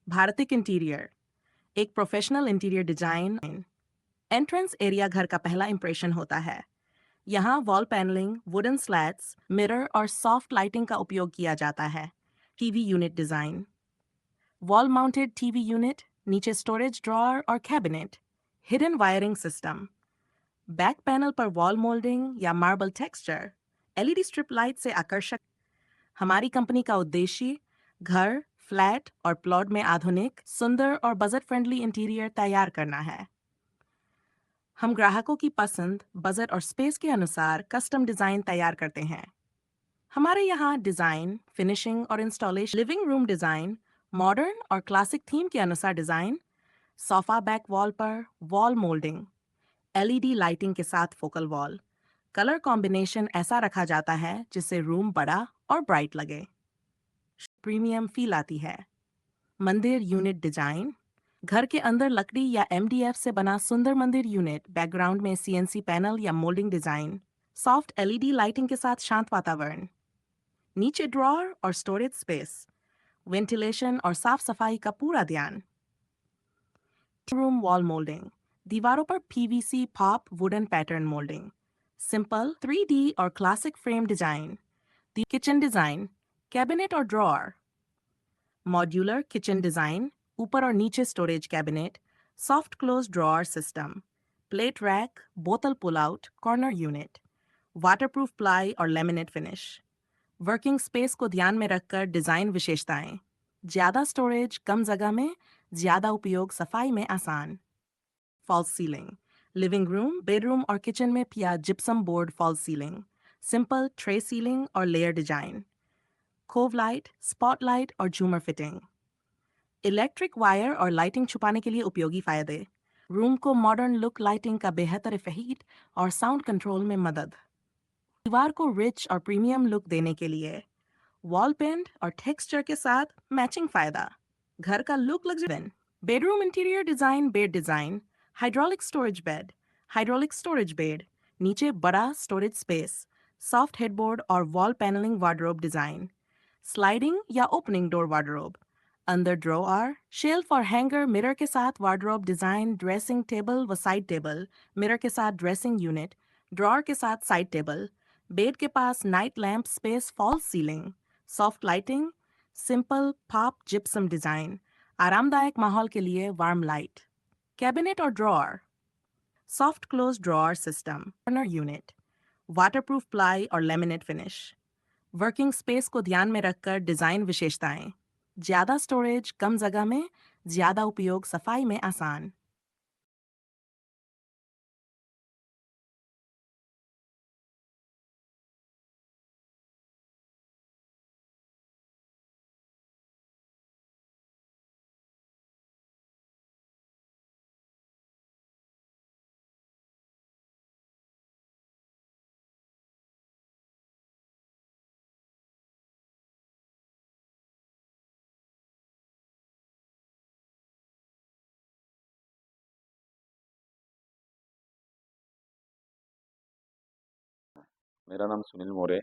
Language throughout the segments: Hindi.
भारतिक इंटीरियर, एक professional interior design. Entrance area घर का पहला इंप्रेशन होता है। यहाँ wall panelling, wooden slats, mirror और सॉफ्ट लाइटिंग का उपयोग किया जाता है। TV unit design, wall mounted TV unit, नीचे स्टोरेज ड्रॉअर और cabinet, hidden wiring system, back panel पर वॉल मोल्डिंग या marble texture, LED strip light से आकर्षक। हमारी कंपनी का उद्देश्य घर, फ्लैट और प्लॉट में आधुनिक, सुंदर और बजट फ्रेंडली इंटीरियर तैयार करना है। हम ग्राहकों की पसंद, बजट और स्पेस के अनुसार कस्टम डिजाइन तैयार करते हैं। हमारे यहाँ डिजाइन, फिनिशिंग और installation, living room design, modern और क्लासिक थीम के अनुसार डिजाइन, सोफा बैक वॉल पर वॉल मोल्डिंग, एलईडी लाइटिंग के साथ फोकल वॉल, कलर कॉम्बिनेशन ऐसा रखा जाता है जिससे रूम बड़ा और ब्राइट लगे, प्रीमियम फील आती है। मंदिर यूनिट डिजाइन, घर के अंदर लकड़ी या एमडीएफ से बना सुंदर मंदिर यूनिट, बैकग्राउंड में सीएनसी पैनल या moulding design, soft LED lighting के साथ शांत वातावरण, नीचे ड्रॉअर और स्टोरेज स्पेस, वेंटिलेशन और साफ सफाई का पूरा ध्यान। रूम वॉल मोल्डिंग, दीवारों पर PVC POP wooden pattern moulding, simple 3D और classic frame design. Kitchen design, cabinet और ड्रॉअर, मॉड्यूलर किचन डिजाइन, ऊपर और नीचे storage cabinet, soft close drawer system, plate rack, बोतल pull out, corner unit, waterproof ply और लेमिनेट फिनिश। वर्किंग स्पेस को ध्यान में रखकर डिजाइन विशेषताएं, ज्यादा स्टोरेज कम जगह में, ज्यादा उपयोग सफाई में आसान। False ceiling, living room, bedroom और किचन में किया gypsum board false ceiling, simple tray ceiling और layer design, cove light, spotlight और झूमर फिटिंग। इलेक्ट्रिक वायर और लाइटिंग छुपाने के लिए उपयोगी फायदे, रूम को मॉडर्न लुक, लाइटिंग का बेहतर इफेक्ट और साउंड कंट्रोल में मदद। दीवार को रिच और प्रीमियम लुक देने के लिए वॉल पेंट और टेक्सचर के साथ मैचिंग फायदा, घर का look luxury. Bedroom interior design, bed design, hydraulic storage bed, hydraulic storage bed, नीचे बड़ा स्टोरेज स्पेस, सॉफ्ट हेडबोर्ड और wall panelling wardrobe design, sliding या ओपनिंग डोर वार्डरोब, अंदर ड्रॉअर, शेल्फ और हैंगर, मिरर के साथ वार्डरोब डिजाइन, ड्रेसिंग टेबल व साइड टेबल, मिरर के साथ ड्रेसिंग यूनिट, ड्रॉअर के साथ साइड टेबल, बेड के पास night lamp space, false ceiling, soft lighting, simple POP gypsum design, आरामदायक माहौल के लिए वार्म लाइट, कैबिनेट और drawer, soft close drawer system, corner unit, waterproof ply और लेमिनेट फिनिश। वर्किंग स्पेस को ध्यान में रखकर डिजाइन विशेषताएं, ज्यादा स्टोरेज कम जगह में, ज्यादा उपयोग सफाई में आसान। मेरा नाम सुनील मोरे।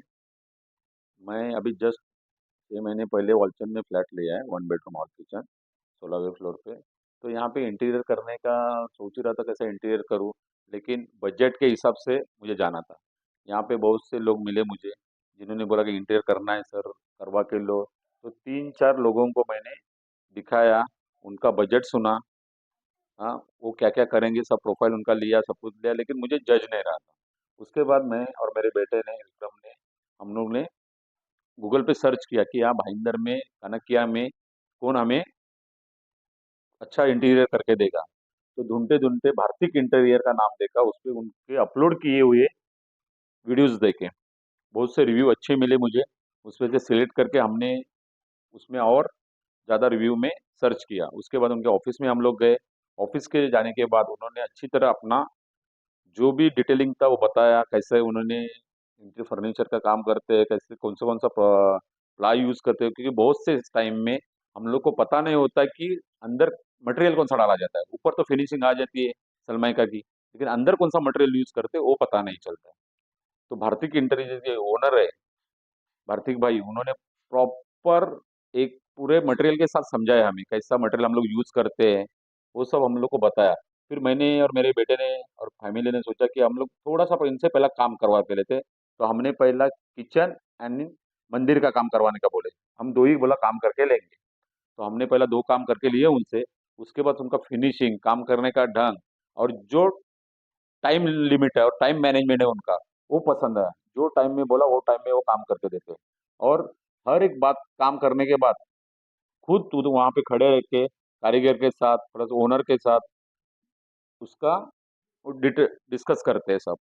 मैं अभी जस्ट 6 महीने पहले वालचंद में फ्लैट लिया है, 1 बेडरूम हॉल किचन, 16वें फ्लोर पे। तो यहाँ पे इंटीरियर करने का सोच ही रहा था कैसे इंटीरियर करूँ, लेकिन बजट के हिसाब से मुझे जाना था। यहाँ पे बहुत से लोग मिले मुझे जिन्होंने बोला कि इंटीरियर करना है सर, करवा के लो। तो 3-4 लोगों को मैंने दिखाया, उनका बजट सुना। हाँ, वो क्या क्या करेंगे सब प्रोफाइल उनका लिया, सब कुछ लिया, लेकिन मुझे जज नहीं रहा था। उसके बाद मैं और मेरे बेटे ने, विक्रम ने, हम लोग ने गूगल पे सर्च किया कि यहाँ भाईंदर में, कनकिया में कौन हमें अच्छा इंटीरियर करके देगा। तो ढूंढते ढूंढते भारतीक इंटीरियर का नाम देखा, उस पे उनके अपलोड किए हुए वीडियोस देखे, बहुत से रिव्यू अच्छे मिले मुझे। उस पे से सिलेक्ट करके हमने उसमें और ज़्यादा रिव्यू में सर्च किया। उसके बाद उनके ऑफिस में हम लोग गए। ऑफिस के जाने के बाद उन्होंने अच्छी तरह अपना जो भी डिटेलिंग था वो बताया, कैसे उन्होंने इनके फर्नीचर का काम करते हैं, कैसे कौन सा प्लाई यूज करते हैं, क्योंकि बहुत से टाइम में हम लोग को पता नहीं होता कि अंदर मटेरियल कौन सा डाला जाता है। ऊपर तो फिनिशिंग आ जाती है सलमाइका की, लेकिन अंदर कौन सा मटेरियल यूज करते हैं वो पता नहीं चलता है। तो भारतीय इंटीरियर के ओनर है, भारतीक भाई, उन्होंने प्रॉपर एक पूरे मटेरियल के साथ समझाया, हमें कैसा मटेरियल हम लोग यूज करते हैं वो सब हम लोग को बताया। फिर मैंने और मेरे बेटे ने और फैमिली ने सोचा कि हम लोग थोड़ा सा इनसे पहला काम करवा के लेते, तो हमने पहला किचन एंड मंदिर का काम करवाने का बोले। हम दो ही बोला काम करके लेंगे, तो हमने पहला दो काम करके लिए उनसे। उसके बाद उनका फिनिशिंग, काम करने का ढंग और जो टाइम लिमिट है और टाइम मैनेजमेंट है उनका, वो पसंद है। जो टाइम में बोला वो टाइम में वो काम करके देते। और हर एक बात काम करने के बाद खुद तू तो वहां पे खड़े रह के कारीगर के साथ प्लस ओनर के साथ उसका डिस्कस करते हैं सब।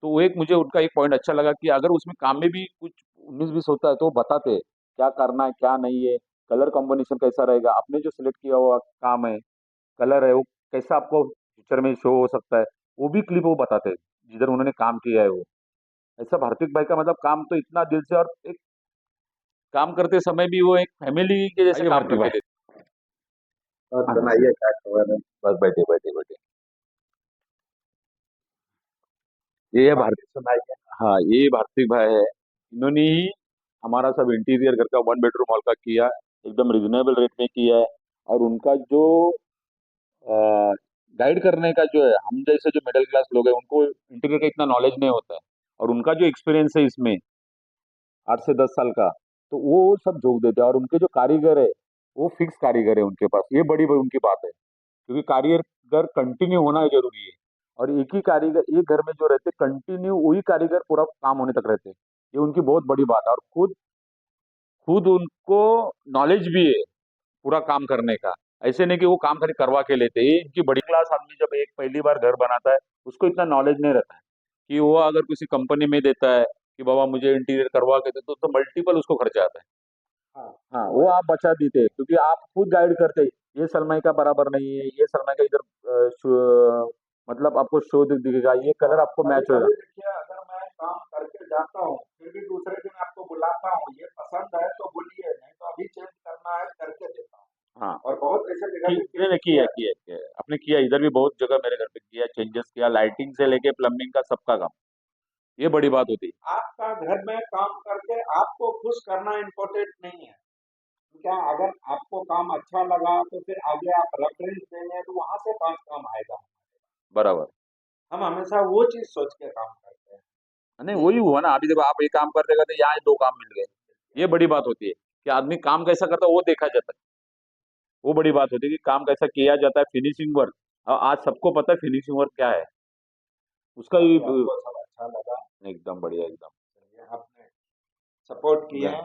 तो वो एक मुझे उनका एक पॉइंट अच्छा लगा कि अगर उसमें काम में भी कुछ 19-20 होता है तो वो बताते हैं क्या करना है क्या नहीं है, कलर कॉम्बिनेशन कैसा रहेगा, आपने जो सिलेक्ट किया हुआ काम है, कलर है वो कैसा आपको फ्यूचर में शो हो सकता है, वो भी क्लिप वो बताते हैं जिधर उन्होंने काम किया है वो। ऐसा भारतीक भाई का मतलब काम तो इतना दिल से, और एक काम करते समय भी वो एक फैमिली के जैसे काम करके देते। और हाँ जी। सुनाइए क्या खबर है? बस बैठे बैठे बैठे। ये है भारतीय, सुनाइए। हाँ, ये भारतीय भाई है। इन्होंने ही हमारा सब इंटीरियर घर का 1 बेडरूम हॉल का किया, एकदम रिजनेबल रेट में किया है। और उनका जो गाइड करने का जो है, हम जैसे जो मिडिल क्लास लोग हैं उनको इंटीरियर का इतना नॉलेज नहीं होता है, और उनका जो एक्सपीरियंस है इसमें 8 से 10 साल का, तो वो सब झोंक देते हैं। और उनके जो कारीगर है वो फिक्स कारीगर है उनके पास, ये बड़ी उनकी बात है। क्योंकि कारीगर कंटिन्यू होना जरूरी है। और एक ही कारीगर एक घर में जो रहते कंटिन्यू, वही कारीगर पूरा काम होने तक रहते, ये उनकी बहुत बड़ी बात है। और खुद खुद उनको नॉलेज भी है पूरा काम करने का। ऐसे नहीं कि वो काम खाली करवा के लेते, ये इनकी बड़ी क्लास आदमी जब एक पहली बार घर बनाता है उसको इतना नॉलेज नहीं रहता है कि वो अगर किसी कंपनी में देता है कि बाबा मुझे इंटीरियर करवा के दे, तो मल्टीपल उसको खर्चा आता है। हाँ हाँ, वो आप बचा देते क्योंकि आप खुद गाइड करते। ये सलमाई का बराबर नहीं है, ये सलमाई का इधर मतलब आपको शो दिखेगा, ये कलर आपको कभी मैच होगा। कभी देखिए, अगर मैं काम करके जाता हूँ फिर भी दूसरे दिन आपको बुलाता हूँ, ये पसंद है तो बोलिए, नहीं तो अभी चेंज करना है करके देता हूँ। हाँ, और बहुत ऐसे जगह पे किया चेंज किया है। किया है। आपने किया, इधर भी बहुत जगह मेरे घर पे किया, चेंजेस किया, लाइटिंग से लेके प्लम्बिंग का सबका काम। ये बड़ी बात होती है। आपका घर में काम करके आपको खुश करना इम्पोर्टेंट नहीं है। क्या, अगर आपको काम अच्छा लगा तो फिर आगे आप रेफरेंस देंगे तो वहां से 5 काम आएगा। बराबर। हम हमेशा वो चीज सोच के काम करते हैं। नहीं, वही हुआ ना, अभी देखो आप एक काम करते करते यहाँ 2 काम मिल गए। ये बड़ी बात होती है कि आदमी काम कैसा करता है वो देखा जाता है। वो बड़ी बात होती है कि काम कैसा किया जाता है, फिनिशिंग वर्क। आज सबको पता है फिनिशिंग वर्क क्या है उसका ही। बाकी आपको सब अच्छा लगा। एकदम बढ़िया, एकदम। चलिए, आपने सपोर्ट किए मैं हैं।